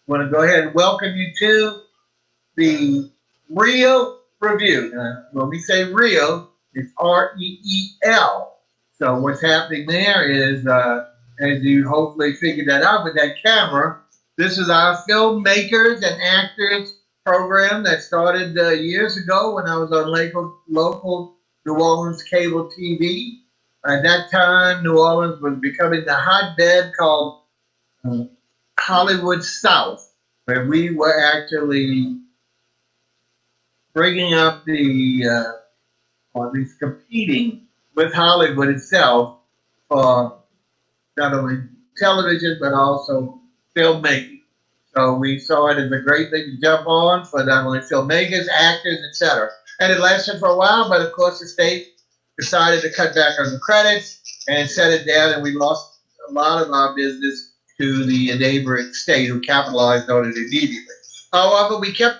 want to go ahead and welcome you to the Reel Revue. When we say real, it's REEL. So what's happening there is, as you hopefully figured that out with that camera, this is our filmmakers and actors program that started years ago when I was on local New Orleans cable TV. At that time, New Orleans was becoming the hotbed called Hollywood South, where we were actually bringing up or at least competing with Hollywood itself for not only television but also filmmaking. So we saw it as a great thing to jump on for not only filmmakers, actors, etc. And it lasted for a while, but of course the state decided to cut back on the credits and set it down, and we lost a lot of our business to the neighboring state who capitalized on it immediately. However, we kept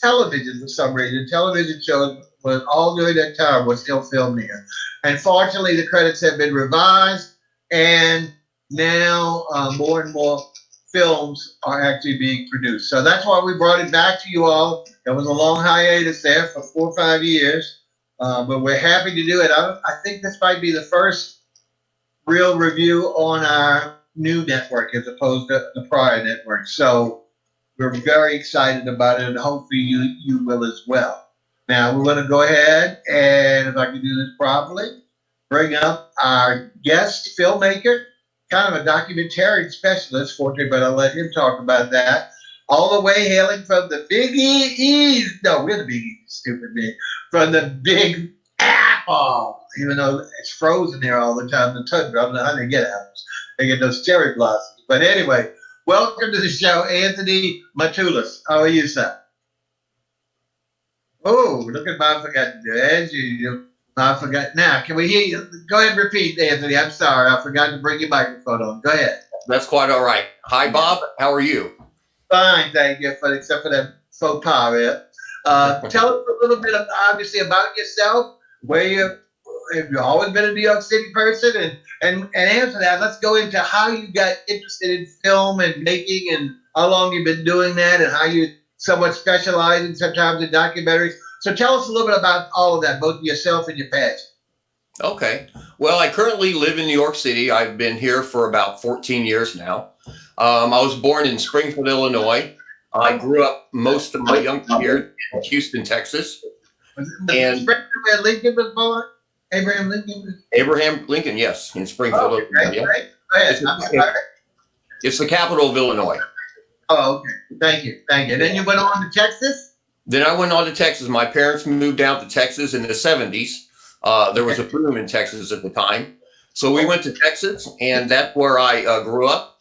television for some reason. Television shows was all during that time was still filmed here. And fortunately, the credits have been revised, and now more and more films are actually being produced. So that's why we brought it back to you all. There was a long hiatus there for 4 or 5 years, but we're happy to do it. I think this might be the first Reel Revue on our new network as opposed to the prior network. So we're very excited about it, and hopefully you will as well. Now, we're going to go ahead and, if I can do this properly, bring up our guest filmmaker, kind of a documentarian specialist, fortunately, but I'll let him talk about that. All the way hailing from the Big E's. No, we're the Big E's, stupid me. From the Big Apple, even though it's frozen there all the time, the tundra. I don't know how they get apples. They get those cherry blossoms. But anyway, welcome to the show, Anthony Matulis. How are you, sir? Oh, look at my forgotten. As usual, I forgot. Now, can we hear you? Go ahead and repeat, Anthony. I'm sorry. I forgot to bring your microphone on. Go ahead. That's quite all right. Hi, Bob. How are you? Fine, thank you, except for that faux pas there. Tell us a little bit, obviously, about yourself. Have you always been a New York City person? And answer that, let's go into how you got interested in film and making, and how long you've been doing that, and how you somewhat specialize in sometimes in documentaries. So tell us a little bit about all of that, both yourself and your passion. Okay. Well, I currently live in New York City. I've been here for about 14 years now. I was born in Springfield, Illinois. I grew up most of my young years in Houston, Texas. And where Lincoln was born? Abraham Lincoln? Abraham Lincoln, yes, in Springfield, Illinois. Right. Go ahead. It's the capital of Illinois. Oh, okay. Thank you. And then you went on to Texas? Then I went on to Texas. My parents moved down to Texas in the 70s. There was a boom in Texas at the time. So we went to Texas, and that's where I grew up.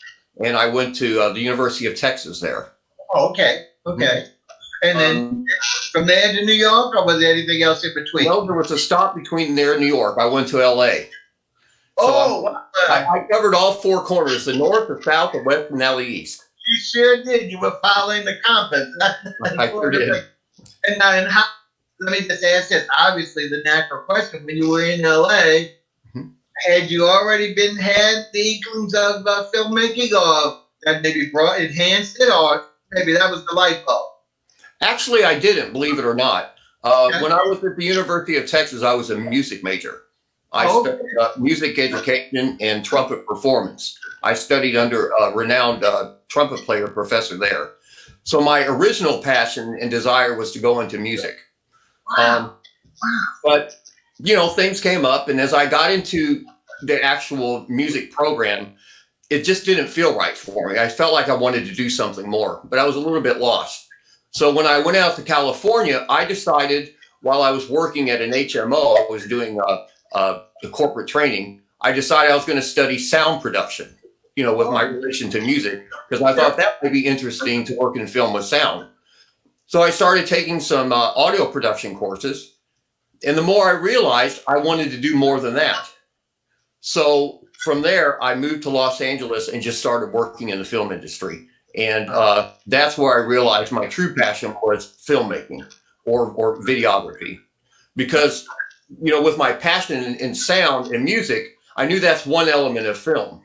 And I went to the University of Texas there. Oh, okay. And then from there to New York, or was there anything else in between? Well, there was a stop between there and New York. I went to L.A. So I covered all 4 corners, the north, the south, the west, and now the east. You sure did. You were following the compass. I sure did. And how, let me just ask this. Obviously, the natural question, when you were in L.A., had you already had the inklings of filmmaking, or that maybe enhanced it, or maybe that was the light bulb? Actually, I didn't, believe it or not. When I was at the University of Texas, I was a music major. I studied music education and trumpet performance. I studied under a renowned trumpet player professor there. So my original passion and desire was to go into music. But, things came up, and as I got into the actual music program, it just didn't feel right for me. I felt like I wanted to do something more, but I was a little bit lost. So when I went out to California, I decided, while I was working at an HMO, I was doing the corporate training, I decided I was going to study sound production, with my relation to music, because I thought that would be interesting to work in film with sound. So I started taking some audio production courses, and the more I realized, I wanted to do more than that. So from there, I moved to Los Angeles and just started working in the film industry. And that's where I realized my true passion was filmmaking or videography. Because, with my passion in sound and music, I knew that's one element of film.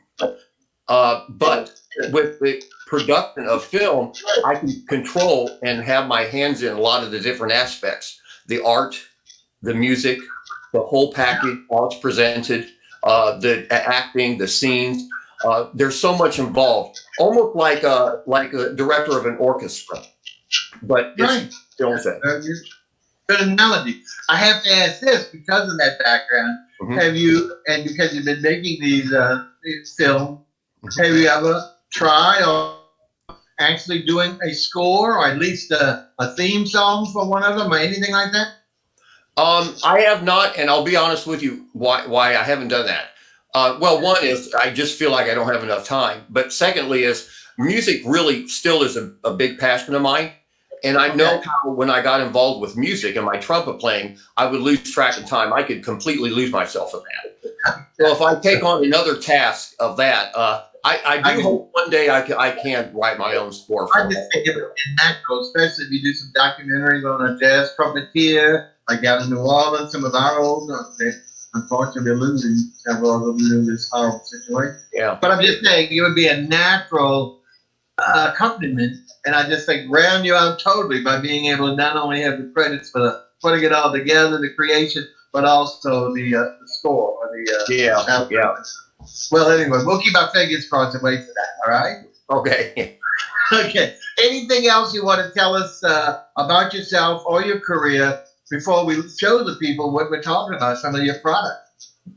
But with the production of film, I can control and have my hands in a lot of the different aspects, the art, the music, the whole package, how it's presented, the acting, the scenes. There's so much involved, almost like a director of an orchestra, but it's Right. film set. Good analogy. I have to ask this because of that background. Have you, and because you've been making these films, have you ever tried or actually doing a score or at least a theme song for one of them or anything like that? I have not, and I'll be honest with you why I haven't done that. Well, one is I just feel like I don't have enough time. But secondly is music really still is a big passion of mine. And I know how when I got involved with music and my trumpet playing, I would lose track of time. I could completely lose myself in that. So if I take on another task of that, I do hope one day I can write my own score. I just think it's natural, especially if you do some documentaries on a jazz trumpeter, like out in New Orleans, some of our old, unfortunately losing several of them in this horrible situation. Yeah. But I'm just saying, it would be a natural accompaniment, and I just think round you out totally by being able to not only have the credits for the putting it all together, the creation, but also the score or the yeah. Well, anyway, we'll keep our fingers crossed and wait for that. All right. Okay. Okay. Anything else you want to tell us about yourself or your career before we show the people what we're talking about, some of your products?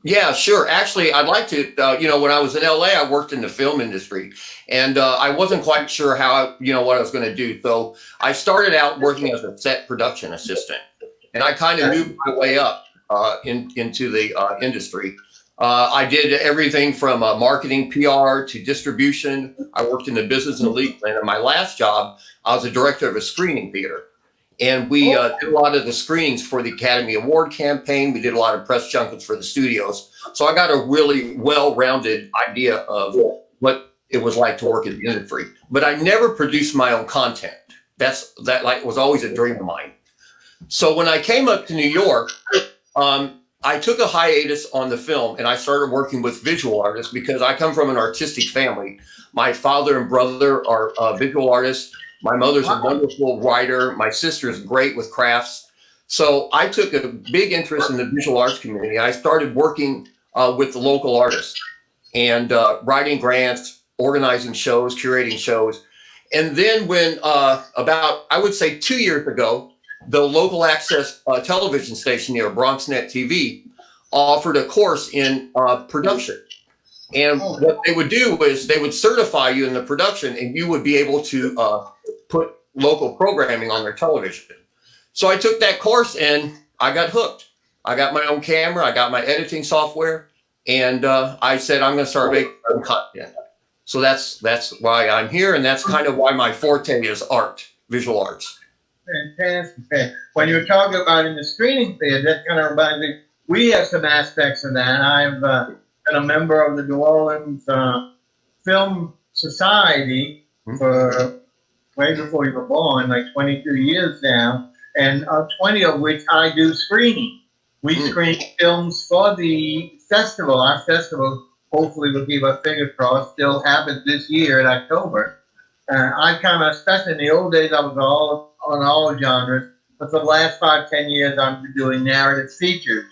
Yeah, sure. Actually, I'd like to, when I was in LA, I worked in the film industry, and I wasn't quite sure how, what I was going to do. So I started out working as a set production assistant, and I kind of moved my way up into the industry. I did everything from marketing, PR to distribution. I worked in the business and legal. And in my last job, I was a director of a screening theater. And we did a lot of the screenings for the Academy Award campaign. We did a lot of press junkets for the studios. So I got a really well-rounded idea of what it was like to work in the industry. But I never produced my own content. That was always a dream of mine. So when I came up to New York, I took a hiatus on the film and I started working with visual artists because I come from an artistic family. My father and brother are visual artists. My mother's a wonderful writer. My sister's great with crafts. So I took a big interest in the visual arts community. I started working with the local artists and writing grants, organizing shows, curating shows. And then when about, I would say 2 years ago, the local access television station here, BronxNet TV, offered a course in production. And what they would do is they would certify you in the production and you would be able to put local programming on their television. So I took that course and I got hooked. I got my own camera, I got my editing software, and I said, I'm going to start making my own content. So that's why I'm here, and that's kind of why my forte is art, visual arts. Fantastic. When you were talking about in the screening theater, that kind of reminds me, we have some aspects of that. I've been a member of the New Orleans Film Society for way before you were born, like 22 years now, and 20 of which I do screening. We screen films for the festival. Our festival, hopefully we'll keep our fingers crossed, still happens this year in October. I kind of, especially in the old days, I was on all genres, but for the last 5-10 years, I've been doing narrative features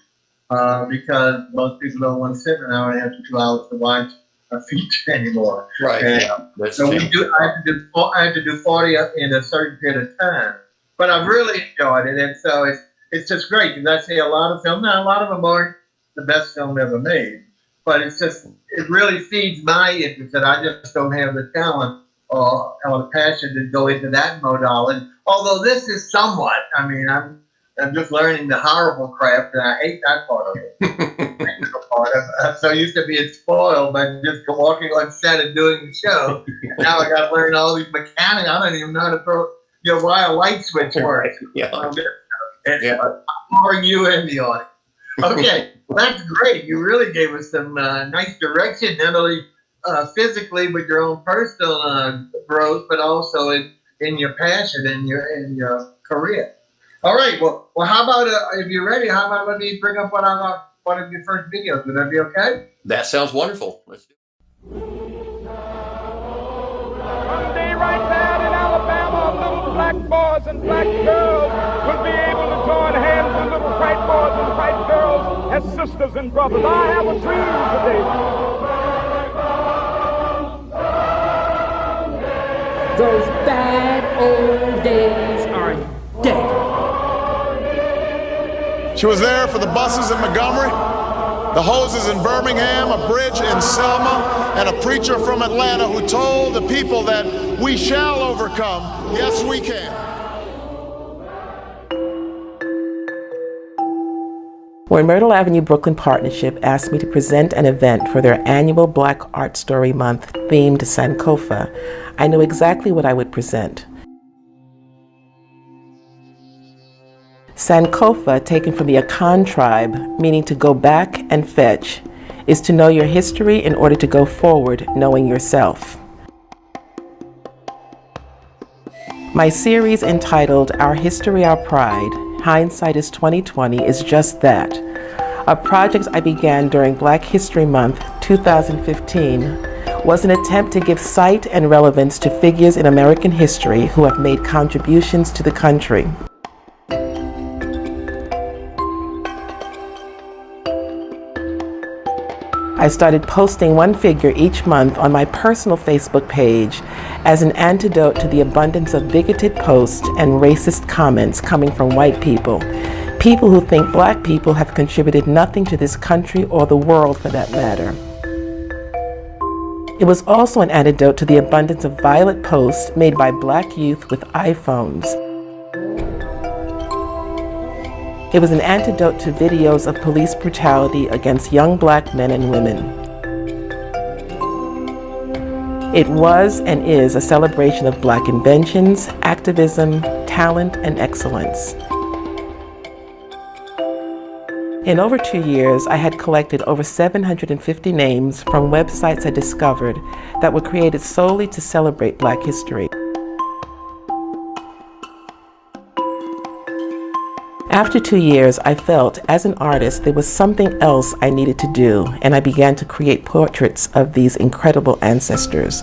because most people don't want to sit an hour and a half to 2 hours to watch a feature anymore. Right. And Yeah, so I have to do 40 in a certain period of time. But I've really enjoyed it, and so it's just great because I see a lot of films. Now, a lot of them aren't the best film ever made, but it's just, it really feeds my interest that I just don't have the talent or the passion to go into that modality. Although this is somewhat, I mean, I'm just learning the horrible craft, and I hate that part of it. I'm so used to being spoiled by just walking on set and doing the show. Now I got to learn all these mechanics. I don't even know how to throw, why a light switch works. Yeah. And I'm boring you and the audience. Okay, that's great. You really gave us some nice direction, not only physically with your own personal growth, but also in your passion and your career. All right. Well, how about if you're ready? How about let me bring up one of your first videos? Would that be okay? That sounds wonderful. Let's do it. boys and black girls will be able to join hands with little white boys and white girls as sisters and brothers. I have a dream today. Those bad old days are dead. She was there for the buses in Montgomery, the hoses in Birmingham, a bridge in Selma, and a preacher from Atlanta who told the people that we shall overcome. Yes, we can. When Myrtle Avenue Brooklyn Partnership asked me to present an event for their annual Black Art Story Month themed Sankofa, I knew exactly what I would present. Sankofa, taken from the Akan tribe, meaning to go back and fetch, is to know your history in order to go forward knowing yourself. My series entitled Our History, Our Pride, Hindsight is 2020 is just that. A project I began during Black History Month 2015 was an attempt to give sight and relevance to figures in American history who have made contributions to the country. I started posting one figure each month on my personal Facebook page as an antidote to the abundance of bigoted posts and racist comments coming from white people who think black people have contributed nothing to this country or the world for that matter. It was also an antidote to the abundance of violent posts made by black youth with iPhones. It was an antidote to videos of police brutality against young black men and women. It was and is a celebration of black inventions, activism, talent, and excellence. In over 2 years, I had collected over 750 names from websites I discovered that were created solely to celebrate Black history. After 2 years, I felt, as an artist, there was something else I needed to do, and I began to create portraits of these incredible ancestors.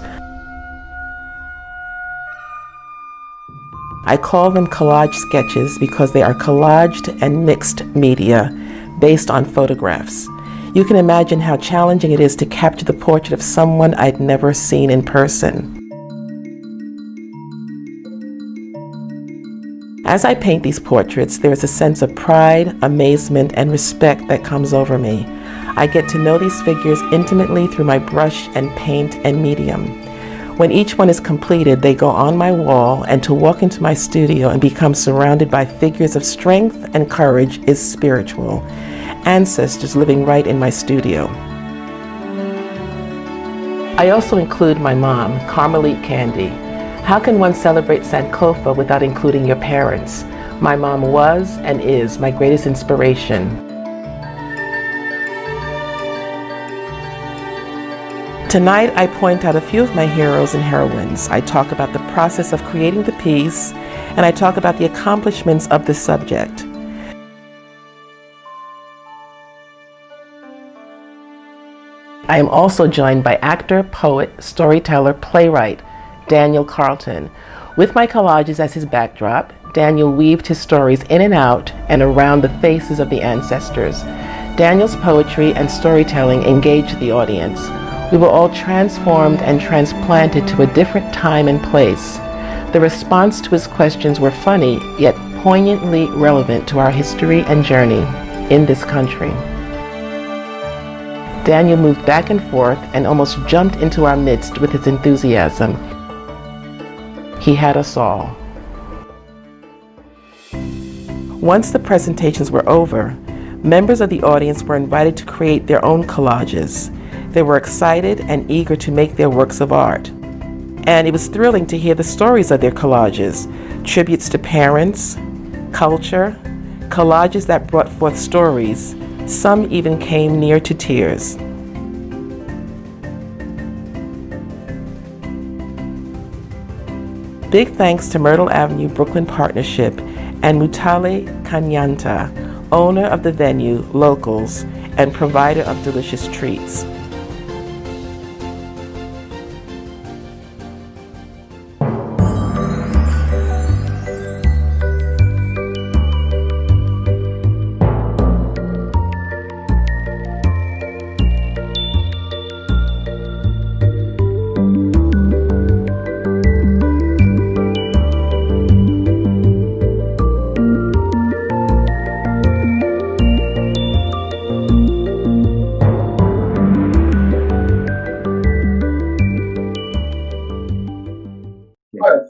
I call them collage sketches because they are collaged and mixed media based on photographs. You can imagine how challenging it is to capture the portrait of someone I'd never seen in person. As I paint these portraits, there is a sense of pride, amazement, and respect that comes over me. I get to know these figures intimately through my brush and paint and medium. When each one is completed, they go on my wall, and to walk into my studio and become surrounded by figures of strength and courage is spiritual. Ancestors living right in my studio. I also include my mom, Carmelite Candy. How can one celebrate Sankofa without including your parents? My mom was and is my greatest inspiration. Tonight, I point out a few of my heroes and heroines. I talk about the process of creating the piece, and I talk about the accomplishments of the subject. I am also joined by actor, poet, storyteller, playwright, Daniel Carlton. With my collages as his backdrop, Daniel weaved his stories in and out and around the faces of the ancestors. Daniel's poetry and storytelling engaged the audience. We were all transformed and transplanted to a different time and place. The response to his questions were funny, yet poignantly relevant to our history and journey in this country. Daniel moved back and forth and almost jumped into our midst with his enthusiasm. He had us all. Once the presentations were over, members of the audience were invited to create their own collages. They were excited and eager to make their works of art. And it was thrilling to hear the stories of their collages, tributes to parents, culture, collages that brought forth stories. Some even came near to tears. Big thanks to Myrtle Avenue Brooklyn Partnership and Mutale Kanyanta, owner of the venue, Locals, and provider of delicious treats.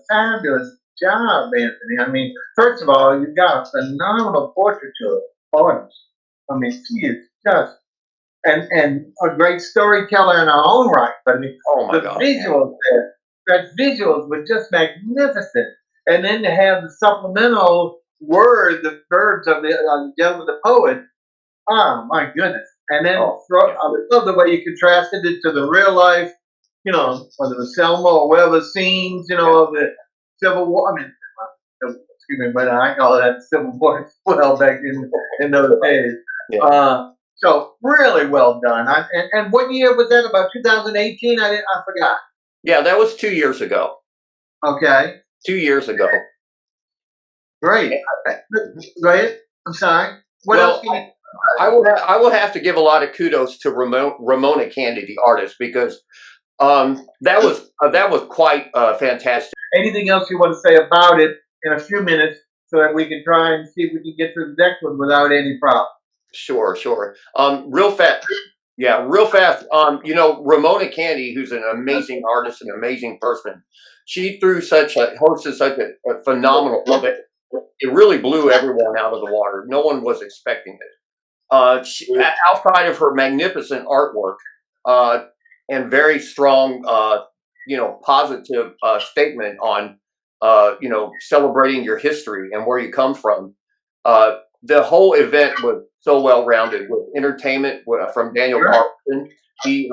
fabulous job, Anthony. I mean, first of all, you've got a phenomenal portraiture artist. I mean, she is just and a great storyteller in her own right. But I mean, Oh my the God. visuals there, that visuals were just magnificent. And then to have the supplemental the verbs of the gentleman, the poet. Oh my goodness! And then Oh, yeah. I love the way you contrasted it to the real life, whether it was Selma or whatever scenes, of the Civil War. I mean, excuse me, but I call that Civil War as well back in those days. Yeah. So really well done. And what year was that? About 2018? I forgot. Yeah, that was 2 years ago. Okay, 2 years ago. great. Go ahead. I'm sorry. What Well, else can you? I will have to give a lot of kudos to Ramona Candy, the artist, because that was quite fantastic. Anything else you want to say about it in a few minutes so that we can try and see if we can get through the next one without any problem? Sure. Real fast. Yeah, real fast. Ramona Candy, who's an amazing artist, an amazing person, she hosted such a phenomenal event. It really blew everyone out of the water. No one was expecting it. Outside of her magnificent artwork and very strong, positive statement on, celebrating your history and where you come from. The whole event was so well rounded with entertainment from Daniel Carlson. He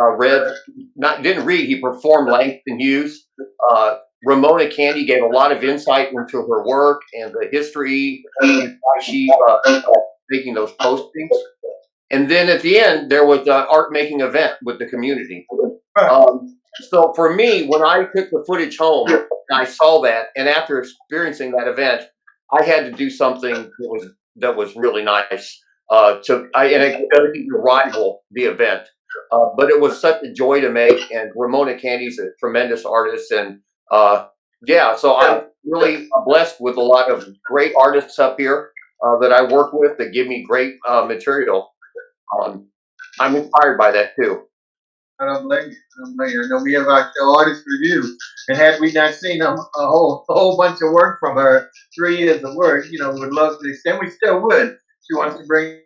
didn't read. He performed Langston Hughes. Ramona Candy gave a lot of insight into her work and the history and why she making those postings. And then at the end, there was an art making event with the community. So for me, when I took the footage home, and I saw that, and after experiencing that event, I had to do something that was really nice. It didn't rival the event, but it was such a joy to make. And Ramona Candy's a tremendous artist, and so I'm really blessed with a lot of great artists up here that I work with that give me great material. I'm inspired by that too. I don't blame you. I know we have our artist review, and had we not seen a whole bunch of work from her, 3 years of work, we would love to extend. We still would. She wants to bring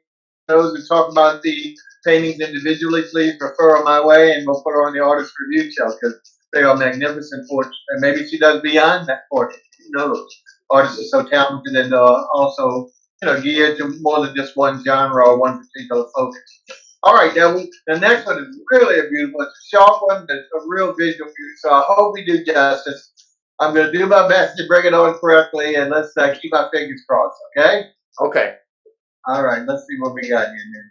those who talk about the paintings individually. Please refer her my way, and we'll put her on the artist review show because they are magnificent portraits. And maybe she does beyond that portrait. Who knows? Artists are so talented and also geared to more than just one genre or one particular focus. All right, now the next one is really a beautiful. It's a sharp one. It's a real visual beauty. So I hope we do justice. I'm going to do my best to bring it on correctly, and let's keep our fingers crossed. Okay? Okay. All right. Let's see what we got here now.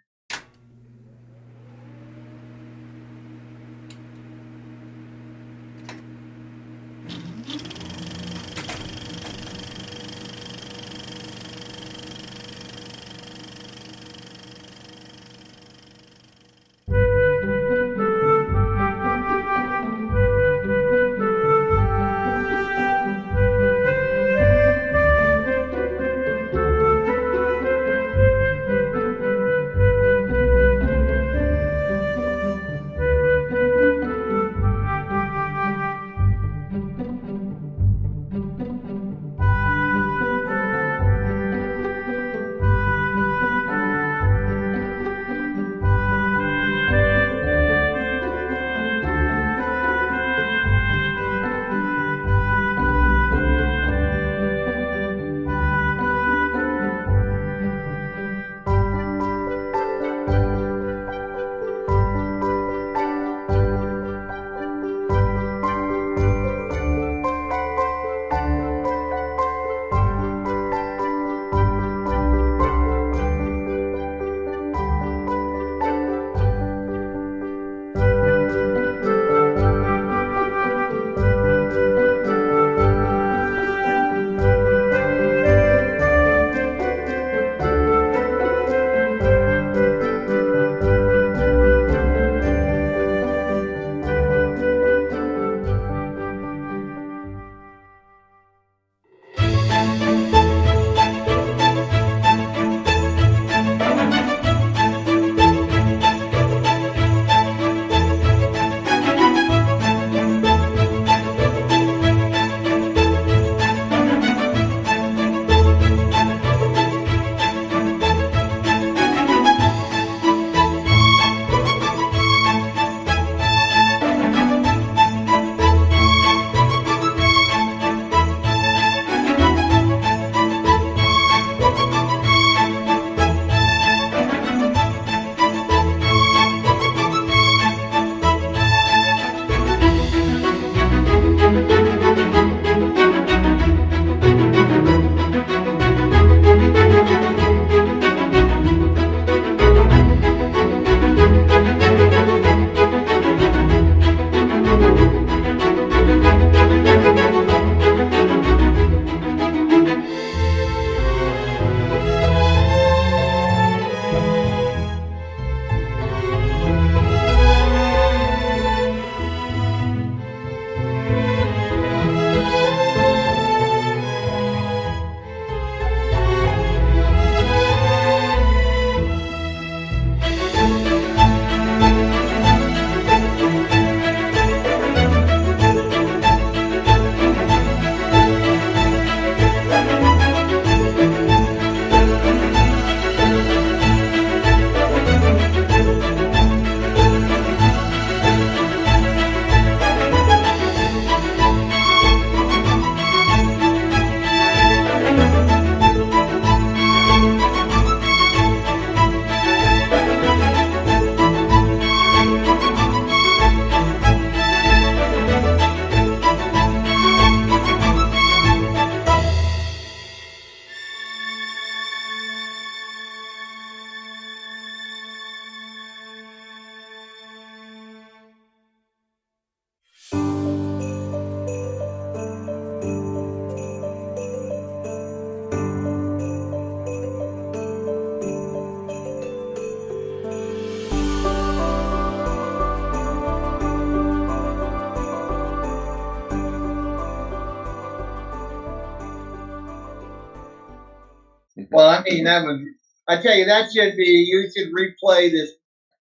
Well, I mean, I tell you, you should replay this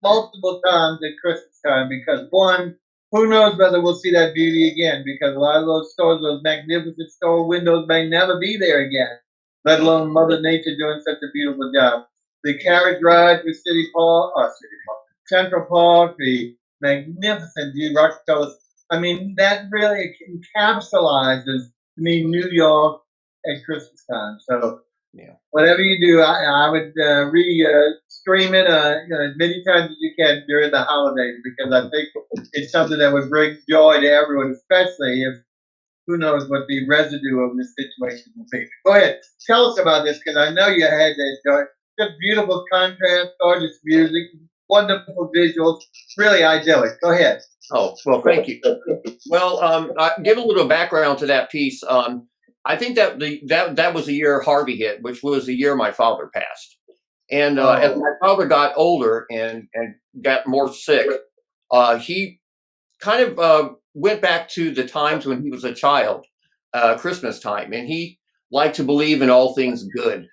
multiple times at Christmas time because one, who knows whether we'll see that beauty again because a lot of those stores, those magnificent store windows may never be there again, let alone Mother Nature doing such a beautiful job. The carriage ride through Central Park, the magnificent view, Rockefeller. I mean, that really encapsulates to me New York at Christmas time. So, Yeah. whatever you do, I would stream it as many times as you can during the holidays because I think it's something that would bring joy to everyone, especially if who knows what the residue of this situation will be. Go ahead, tell us about this because I know you had that just beautiful contrast, gorgeous music, wonderful visuals, really idyllic. Go ahead. Oh, well, thank you. Well, I give a little background to that piece. I think that was the year Harvey hit, which was the year my father passed. And as my father got older and got more sick, he kind of went back to the times when he was a child, Christmas time, and he liked to believe in all things good.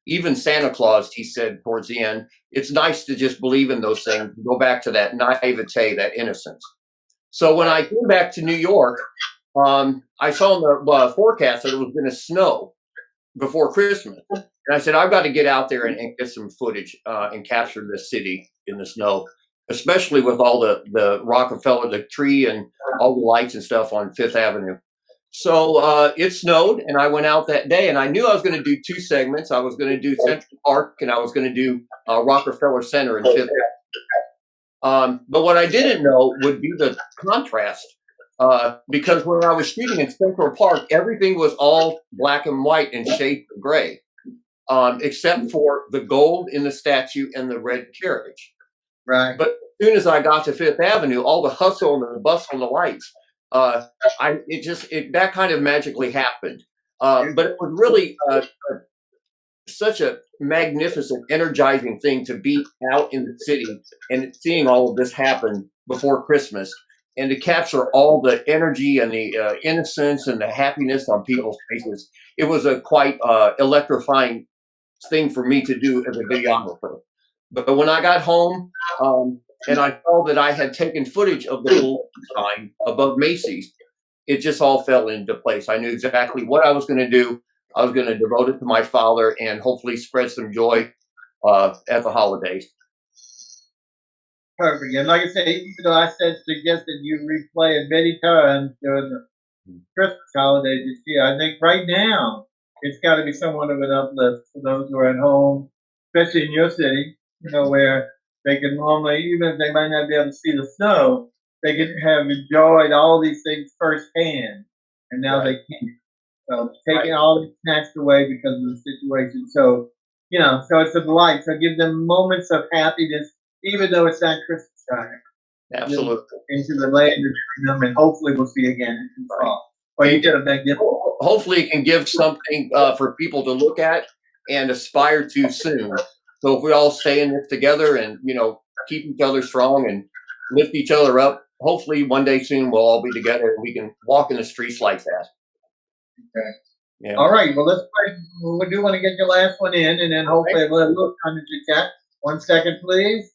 Even Santa Claus, he said towards the end, it's nice to just believe in those things, go back to that naivete, that innocence. So when I came back to New York, I saw in the forecast that it was going to snow before Christmas. And I said, I've got to get out there and get some footage and capture the city in the snow, especially with all the Rockefeller, the tree and all the lights and stuff on Fifth Avenue. So it snowed and I went out that day and I knew I was going to do two segments. I was going to do Central Park and I was going to do Rockefeller Center and Fifth Avenue. But what I didn't know would be the contrast. Because when I was shooting in Central Park, everything was all black and white and shades of gray, except for the gold in the statue and the red carriage. Right. But as soon as I got to Fifth Avenue, all the hustle and the bustle and the lights, that kind of magically happened. But it was really such a magnificent, energizing thing to be out in the city and seeing all of this happen before Christmas. And to capture all the energy and the innocence and the happiness on people's faces, it was a quite electrifying thing for me to do as a videographer. But when I got home and I saw that I had taken footage of the little sign above Macy's, it just all fell into place. I knew exactly what I was going to do. I was going to devote it to my father and hopefully spread some joy at the holidays. Perfect. And like I say, even though I suggested you replay it many times during the Christmas holidays this year, I think right now it's got to be somewhat of an uplift for those who are at home, especially in your city, where they can normally, even if they might not be able to see the snow, they can have enjoyed all these things firsthand, and now they can't. So taking all these snatched away because of the situation. So, so it's a delight. So give them moments of happiness even though it's not Christmas time. Absolutely. Into the land of freedom, and hopefully we'll see again in the fall. Well, you did a magnificent. Hopefully it can give something for people to look at and aspire to soon. So if we all stay in this together and, keep each other strong and lift each other up, hopefully one day soon we'll all be together and we can walk in the streets like that. Okay. Yeah. All right. Well, we do want to get your last one in, and then hopefully we'll have a little time to chat. 1 second, please.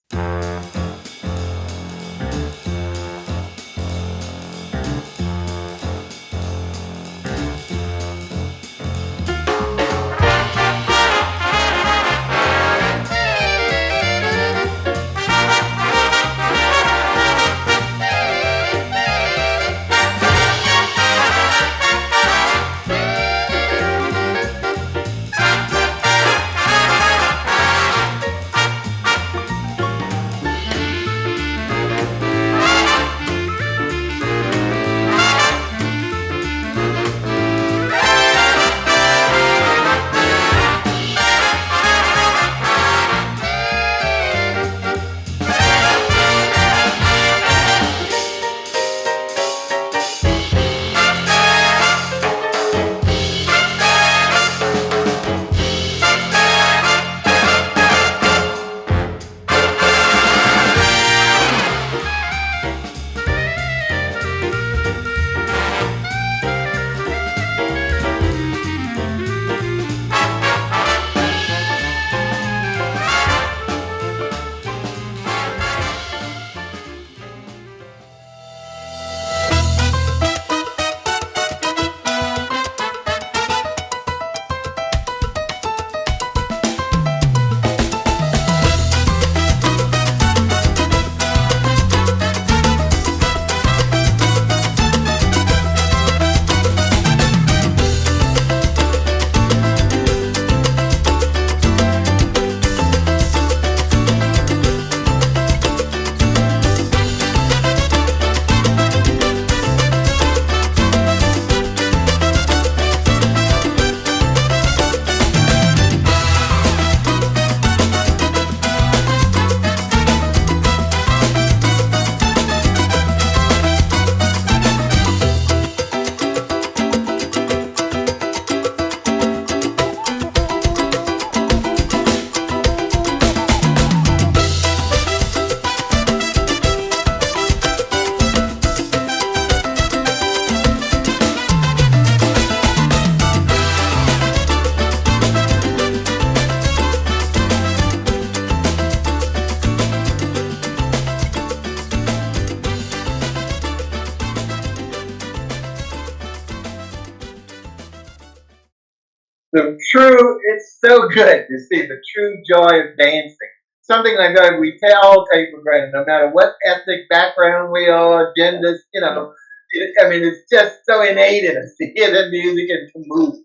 it's so good to see the true joy of dancing. Something like that we all take for granted, no matter what ethnic background we are, genders, I mean, it's just so innate in us to hear that music and to move.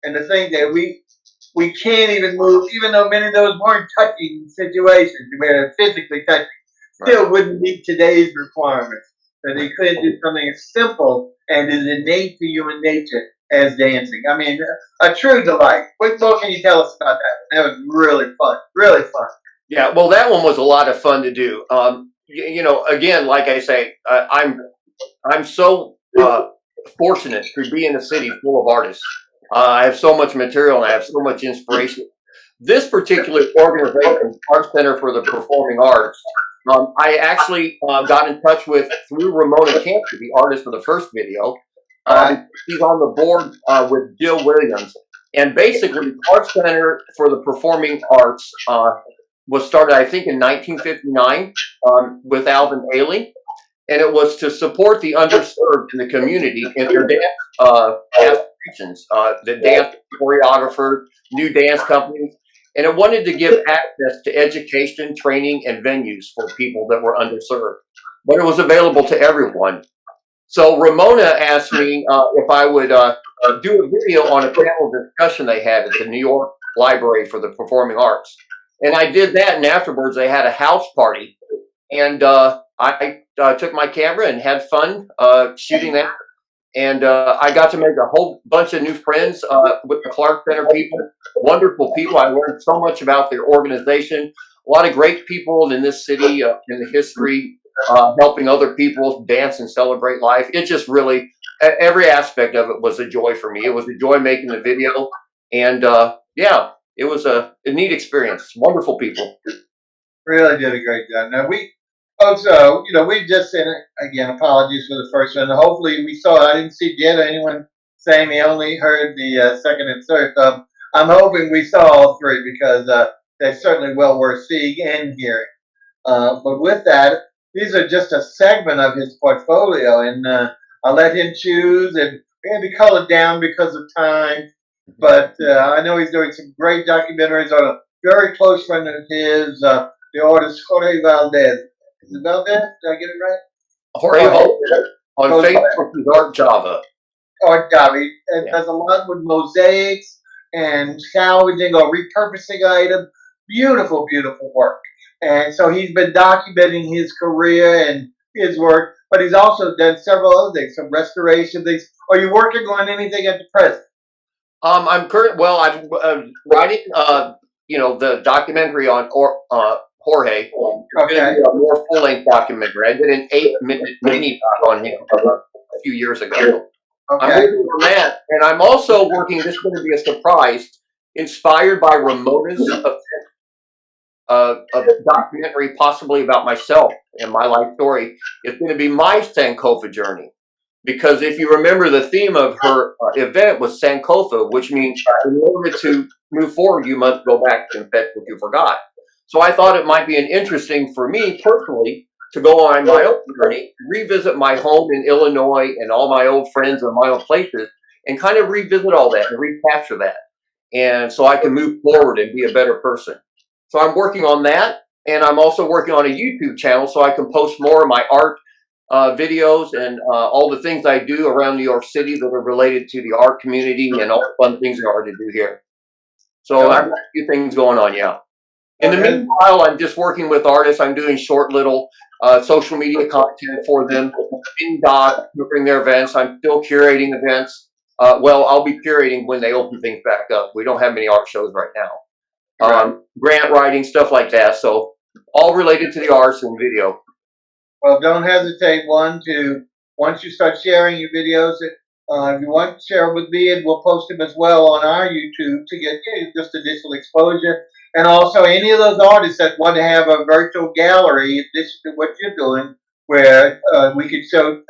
And to think that we can't even move, even though many of those weren't touching situations where physically touching, still wouldn't meet today's requirements. That they couldn't do something as simple and as innate to human nature as dancing. I mean, a true delight. What more can you tell us about that? That was really fun, really fun. Yeah, well, that one was a lot of fun to do. Again, like I say, I'm so fortunate to be in a city full of artists. I have so much material and I have so much inspiration. This particular organization, Art Center for the Performing Arts, I actually got in touch with through Ramona Cantor, the artist for the first video. She's on the board with Jill Williams. And basically, Art Center for the Performing Arts was started, I think, in 1959 with Alvin Ailey. And it was to support the underserved in the community in their dance aspirations, the dance choreographers, new dance companies. And it wanted to give access to education, training, and venues for people that were underserved. But it was available to everyone. So Ramona asked me if I would do a video on a panel discussion they had at the New York Library for the Performing Arts. And I did that, and afterwards they had a house party. And I took my camera and had fun shooting that. And I got to make a whole bunch of new friends with the Clark Center people, wonderful people. I learned so much about their organization. A lot of great people in this city, in the history, helping other people dance and celebrate life. It just really, every aspect of it was a joy for me. It was a joy making the video. And it was a neat experience. Wonderful people. Really did a great job. Now folks, we just sent it again. Apologies for the first one. Hopefully, we saw. I didn't see Jed or anyone saying we only heard the second and third. I'm hoping we saw all three because they're certainly well worth seeing and hearing. But with that, these are just a segment of his portfolio, and I'll let him choose. And we had to color down because of time. But I know he's doing some great documentaries on a very close friend of his, the artist Jorge Valdez. Is it Valdez? Did I get it right? Jorge Valdez on Facebook is Art Java. Art Java. It does a lot with mosaics and salvaging or repurposing items. Beautiful, beautiful work. And so he's been documenting his career and his work, but he's also done several other things, some restoration things. Are you working on anything at the present? I'm writing, the documentary on Jorge. Okay. A more full-length documentary. I did an 8-minute mini doc on him a few years ago. Okay. I'm working on that, and I'm also working. This is going to be a surprise, inspired by Ramona's a documentary, possibly about myself and my life story. It's going to be my Sankofa journey. Because if you remember, the theme of her event was Sankofa, which means in order to move forward, you must go back and confess what you forgot. So I thought it might be interesting for me personally to go on my own journey, revisit my home in Illinois and all my old friends and my old places, and kind of revisit all that and recapture that. And so I can move forward and be a better person. So I'm working on that. And I'm also working on a YouTube channel so I can post more of my art videos and all the things I do around New York City that are related to the art community and all the fun things there are to do here. So I've got a few things going on, yeah. In the meanwhile, I'm just working with artists. I'm doing short little social media content for them, in doc, during their events. I'm still curating events. I'll be curating when they open things back up. We don't have many art shows right now. Grant writing, stuff like that. So all related to the arts and video. Well, don't hesitate, once you start sharing your videos, if you want to share with me, and we'll post them as well on our YouTube to get just additional exposure. And also any of those artists that want to have a virtual gallery, in addition to what you're doing, where we could show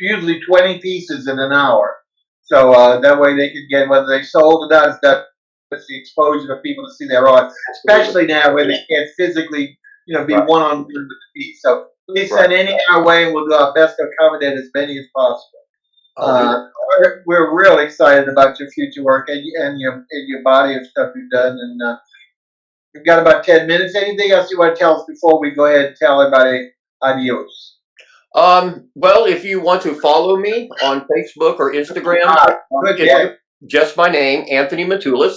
usually 20 pieces in an hour. So that way they could get, whether they sold or not, that's the exposure for people to see their art, especially now where they can't physically, be one-on-one with the piece. So please send any our way, and we'll do our best to accommodate as many as possible. We're real excited about your future work and your body of stuff you've done. And we've got about 10 minutes. Anything else you want to tell us before we go ahead and tell everybody adios? Well, if you want to follow me on Facebook or Instagram, Good it's day. just my name, Anthony Matulis.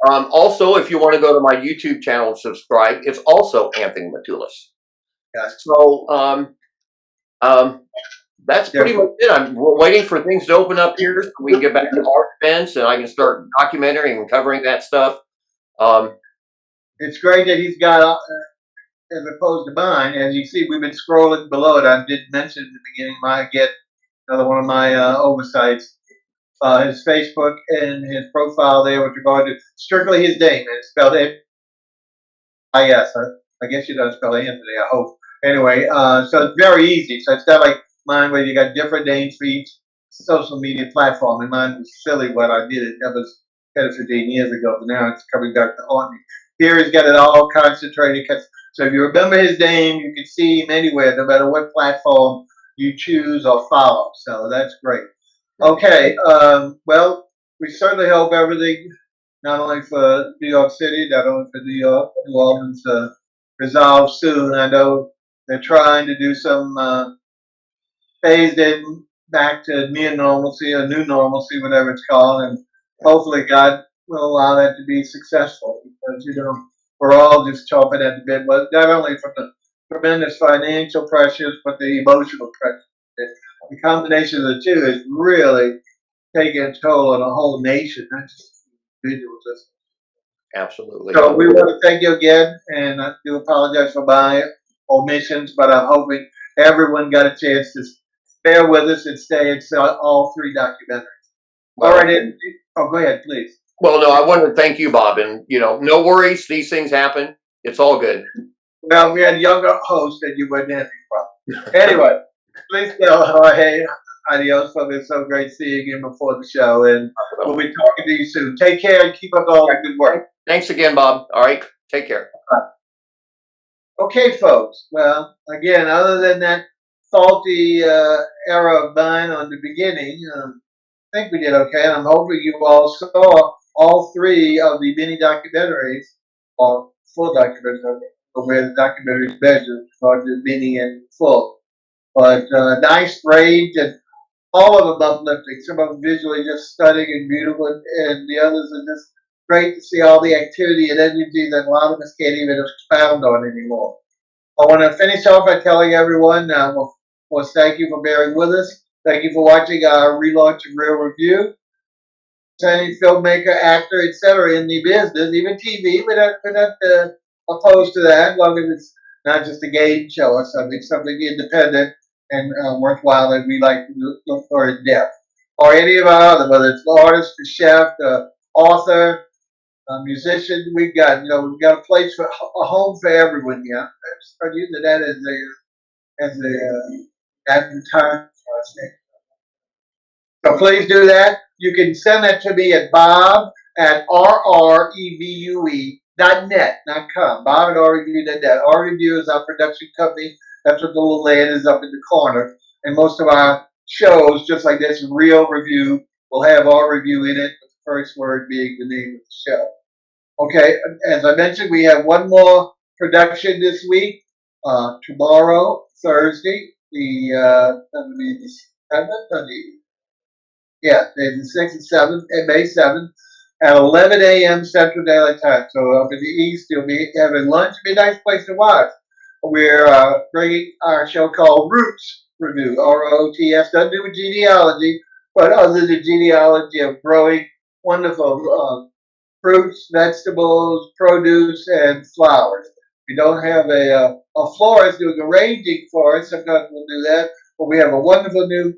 Also, if you want to go to my YouTube channel and subscribe, it's also Anthony Matulis. Yes. So that's pretty much it. We're waiting for things to open up here so we can get back to art events and I can start documenting and covering that stuff. It's great that he's got, as opposed to mine, as you see, we've been scrolling below it. I did mention at the beginning, another one of my oversights. His Facebook and his profile there with regard to strictly his name, and it's spelled A-I-S. I guess you don't spell Anthony, I hope. Anyway, so it's very easy. So it's not like mine where you got different names for each social media platform. And mine was silly what I did. That was 10 or 15 years ago, but now it's coming back to haunt me. Here he's got it all concentrated. So if you remember his name, you can see him anywhere, no matter what platform you choose or follow. So that's great. Okay, well, we certainly hope everything, not only for New York City, not only for New Orleans, resolve soon. I know they're trying to do some phased in back to near normalcy or new normalcy, whatever it's called, and hopefully God will allow that to be successful because, we're all just chomping at the bit, but not only from the tremendous financial pressures, but the emotional pressures. The combination of the two is really taking a toll on a whole nation, not just individuals. Absolutely. So we want to thank you again, and I do apologize for my omissions, but I'm hoping everyone got a chance to bear with us and stay and saw all three documentaries. All right, go ahead, please. Well, no, I wanted to thank you, Bob, and no worries. These things happen. It's all good. Well, we had a younger host that you wouldn't have any problem. Anyway, please tell Jorge adios, folks. It's so great seeing you before the show, and we'll be talking to you soon. Take care and keep up all the good work. Thanks again, Bob. All right, take care. Okay, folks. Well, again, other than that faulty error of mine on the beginning, I think we did okay, and I'm hoping you all saw all three of the mini documentaries, or full documentaries, where the documentaries measure, or the mini and full. But nice range, and all of them uplifting. Some of them visually just stunning and beautiful, and the others are just great to see all the activity and energy that a lot of us can't even expound on anymore. I want to finish off by telling everyone, thank you for bearing with us. Thank you for watching our relaunch of Reel Revue. Any filmmaker, actor, etc. in the business, even TV, we're not opposed to that, as long as it's not just a game show or something independent and worthwhile that we like to look for in depth. Or any of our other, whether it's the artist, the chef, the author, musician, we've got a place for a home for everyone here. I start using that as a advertisement. So please do that. You can send that to me at bob@rrevue.net, not com. bob@rrevue.net. Revue is our production company. That's what the little land is up in the corner. And most of our shows, just like this, Reel Revue, will have our review in it, with the first word being the name of the show. Okay, as I mentioned, we have one more production this week. Tomorrow, Thursday, the 6th and 7th, May 7th, at 11 a.m. Central Daylight Time. So up in the East, you'll be having lunch. It'll be a nice place to watch. We're bringing our show called Roots Revue, R-O-T-S, doesn't do with genealogy, but other than genealogy of growing wonderful fruits, vegetables, produce, and flowers. We don't have a florist doing arranging for us. Sometimes we'll do that. But we have a wonderful new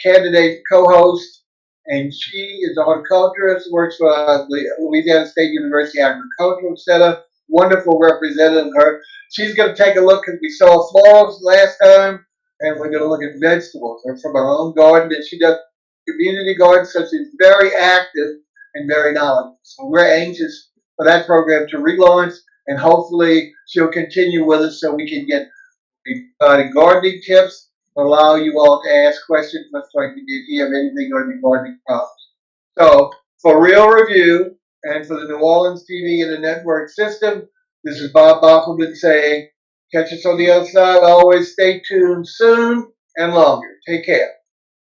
candidate co-host, and she is a horticulturist, works for the Louisiana State University Agricultural Center. Wonderful representative of her. She's going to take a look, because we saw florals last time, and we're going to look at vegetables. They're from her own garden, and she does community gardens, so she's very active and very knowledgeable. So we're anxious for that program to relaunch, and hopefully she'll continue with us so we can get gardening tips, allow you all to ask questions, much like we did here, of anything on the gardening problems. So, for Reel Revue and for the New Orleans TV and the network system, this is Bob Boeckelman saying, catch us on the other side. Always stay tuned soon and longer. Take care.